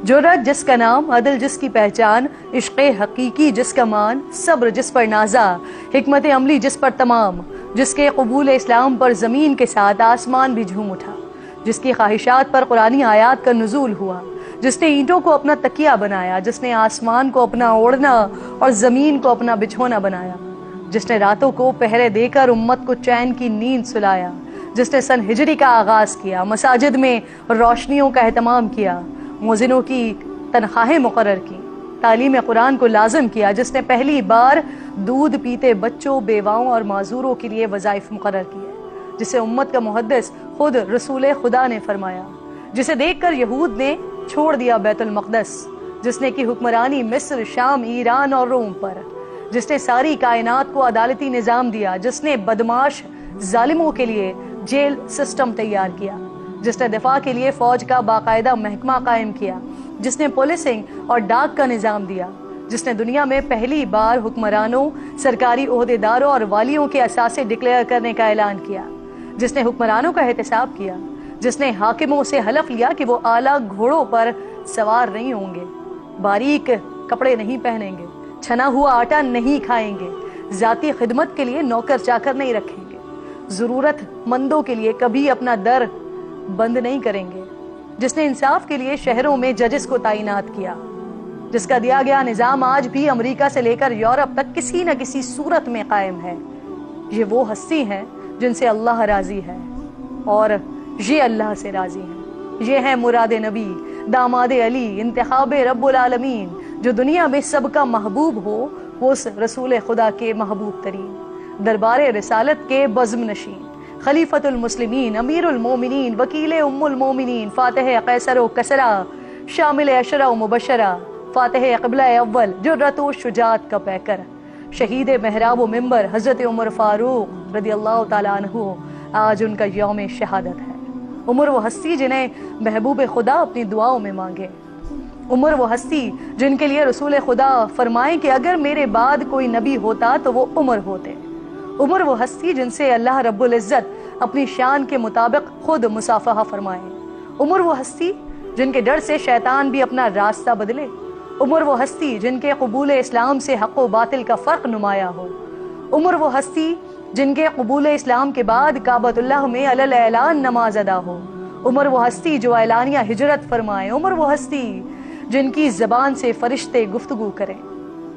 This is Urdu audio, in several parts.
جرأت جس کا نام، عدل جس کی پہچان، عشق حقیقی جس کا مان، صبر جس پر نازا، حکمت عملی جس پر تمام، جس کے قبول اسلام پر زمین کے ساتھ آسمان بھی جھوم اٹھا، جس کی خواہشات پر قرآنی آیات کا نزول ہوا، جس نے اینٹوں کو اپنا تکیہ بنایا، جس نے آسمان کو اپنا اوڑھنا اور زمین کو اپنا بچھونا بنایا، جس نے راتوں کو پہرے دے کر امت کو چین کی نیند سلایا، جس نے سن ہجری کا آغاز کیا، مساجد میں روشنیوں کا اہتمام کیا، مؤذنوں کی تنخواہیں مقرر کی، تعلیم قرآن کو لازم کیا، جس نے پہلی بار دودھ پیتے بچوں، بیواؤں اور معذوروں کے لیے وظائف مقرر کیے، جسے امت کا محدث خود رسول خدا نے فرمایا، جسے دیکھ کر یہود نے چھوڑ دیا بیت المقدس، جس نے کی حکمرانی مصر، شام، ایران اور روم پر، جس نے ساری کائنات کو عدالتی نظام دیا، جس نے بدمعاش ظالموں کے لیے جیل سسٹم تیار کیا، جس نے دفاع کے لیے فوج کا باقاعدہ محکمہ قائم کیا، جس نے پولیسنگ اور ڈاک کا نظام دیا، جس نے دنیا میں پہلی بار حکمرانوں، سرکاری عہدیداروں اور والیوں کے اثاثے ڈکلیئر کرنے کا اعلان کیا، جس نے حکمرانوں کا احتساب کیا، جس نے حاکموں سے حلف لیا کہ وہ اعلیٰ گھوڑوں پر سوار نہیں ہوں گے، باریک کپڑے نہیں پہنیں گے، چھنا ہوا آٹا نہیں کھائیں گے، ذاتی خدمت کے لیے نوکر چاکر نہیں رکھیں گے، ضرورت مندوں کے لیے کبھی اپنا در بند نہیں کریں گے، جس نے انصاف کے لیے شہروں میں ججز کو تعینات کیا، جس کا دیا گیا نظام آج بھی امریکہ سے لے کر یورپ تک کسی نہ کسی صورت میں قائم ہے۔ یہ وہ ہستی ہیں جن سے اللہ راضی ہے اور یہ اللہ سے راضی ہیں۔ یہ ہے مراد نبی، داماد علی، انتخاب رب العالمین، جو دنیا میں سب کا محبوب ہو، وہ اس رسول خدا کے محبوب ترین، دربار رسالت کے بزم نشین، خلیفۃ المسلمین، امیر المومنین، وکیل ام المومنین، فاتح قیصر و کسرا، شامل اشرا و مبشرہ، فاتح قبلہ اول، جرأت و شجاعت کا پیکر، شہید محراب و منبر حضرت عمر فاروق رضی اللہ تعالیٰ عنہ، آج ان کا یوم شہادت ہے۔ عمر وہ ہستی جنہیں محبوب خدا اپنی دعاؤں میں مانگے، عمر وہ ہستی جن کے لیے رسول خدا فرمائیں کہ اگر میرے بعد کوئی نبی ہوتا تو وہ عمر ہوتے، عمر وہ ہستی جن سے اللہ رب العزت اپنی شان کے مطابق خود مصافحہ فرمائے، عمر وہ ہستی جن کے ڈر سے شیطان بھی اپنا راستہ بدلے، عمر وہ ہستی جن کے قبول اسلام سے حق و باطل کا فرق نمایاں ہو، عمر وہ ہستی جن کے قبول اسلام کے بعد کعبۃ اللہ میں علی الاعلان نماز ادا ہو، عمر وہ ہستی جو اعلانیہ ہجرت فرمائے، عمر وہ ہستی جن کی زبان سے فرشتے گفتگو کریں،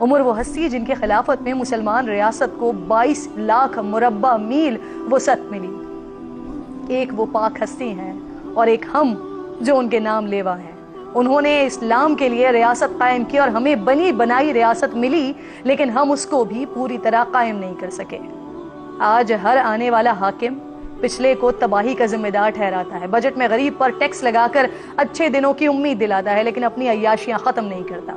عمر وہ ہستی جن کے خلافت میں مسلمان ریاست کو 22 لاکھ مربع میل وسعت ملی۔ ایک وہ پاک ہستی ہیں اور ایک ہم جو ان کے نام لیوا ہیں۔ انہوں نے اسلام کے لیے ریاست قائم کی اور ہمیں بنی بنائی ریاست ملی، لیکن ہم اس کو بھی پوری طرح قائم نہیں کر سکے۔ آج ہر آنے والا حاکم پچھلے کو تباہی کا ذمہ دار ٹھہراتا ہے، بجٹ میں غریب پر ٹیکس لگا کر اچھے دنوں کی امید دلاتا ہے، لیکن اپنی عیاشیاں ختم نہیں کرتا۔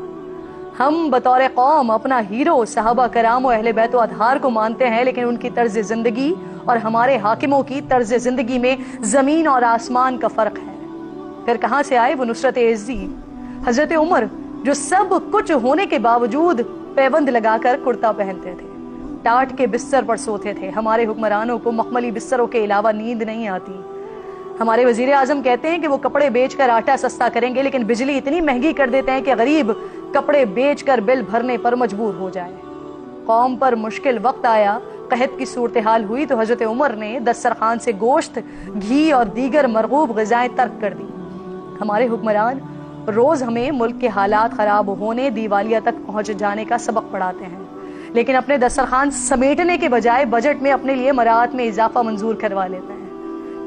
ہم بطور قوم اپنا ہیرو صحابہ کرام و اہل بیت و اطہار کو مانتے ہیں، لیکن ان کی طرز زندگی اور ہمارے حاکموں کی طرز زندگی میں زمین اور آسمان کا فرق ہے۔ پھر کہاں سے آئے وہ نصرت عزی؟ حضرت عمر جو سب کچھ ہونے کے باوجود پیبند لگا کر کرتا پہنتے تھے، ٹاٹ کے بستر پر سوتے تھے۔ ہمارے حکمرانوں کو مخملی بستروں کے علاوہ نیند نہیں آتی۔ ہمارے وزیر اعظم کہتے ہیں کہ وہ کپڑے بیچ کر آٹا سستا کریں گے، لیکن بجلی اتنی مہنگی کر دیتے ہیں کہ غریب کپڑے بیچ کر بل بھرنے پر مجبور ہو جائے۔ قوم پر مشکل وقت آیا، قحط کی صورتحال ہوئی تو حضرت عمر نے دسترخوان سے گوشت، گھی اور دیگر مرغوب غذائیں ترک کر دی۔ ہمارے حکمران روز ہمیں ملک کے حالات خراب ہونے، دیوالیہ تک پہنچ جانے کا سبق پڑھاتے ہیں، لیکن اپنے دسترخوان سمیٹنے کے بجائے بجٹ میں اپنے لیے مراعات میں اضافہ منظور کروا لیتے ہیں۔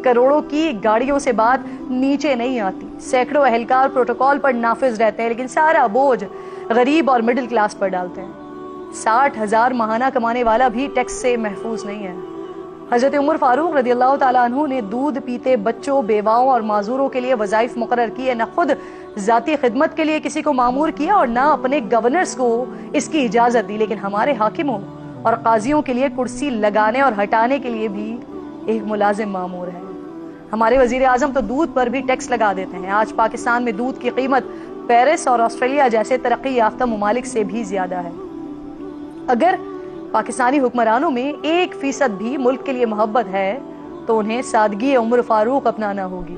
کروڑوں کی گاڑیوں سے بات نیچے نہیں آتی، سینکڑوں اہلکار پروٹوکول پر نافذ رہتے ہیں، لیکن سارا بوجھ غریب اور مڈل کلاس پر ڈالتے ہیں۔ 60,000 ماہانہ کمانے والا بھی ٹیکس سے محفوظ نہیں ہے۔ حضرت عمر فاروق رضی اللہ تعالیٰ عنہ نے دودھ پیتے بچوں، بیواؤں اور معذوروں کے لیے وظائف مقرر کیے، نہ خود ذاتی خدمت کے لیے کسی کو مامور کیا اور نہ اپنے گورنرز کو اس کی اجازت دی، لیکن ہمارے حاکموں اور قاضیوں کے لیے کرسی لگانے اور ہٹانے کے لیے بھی ایک ملازم مامور ہے۔ ہمارے وزیر اعظم تو دودھ پر بھی ٹیکس لگا دیتے ہیں۔ آج پاکستان میں دودھ کی قیمت پیرس اور آسٹریلیا جیسے ترقی یافتہ ممالک سے بھی زیادہ ہے۔ اگر پاکستانی حکمرانوں میں 1% بھی ملک کے لیے محبت ہے تو انہیں سادگی عمر فاروق اپنانا ہوگی،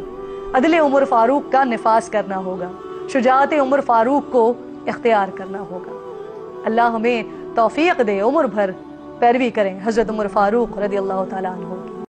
عدل عمر فاروق کا نفاذ کرنا ہوگا، شجاعت عمر فاروق کو اختیار کرنا ہوگا۔ اللہ ہمیں توفیق دے عمر بھر پیروی کریں حضرت عمر فاروق رضی اللہ تعالیٰ عنہ کی۔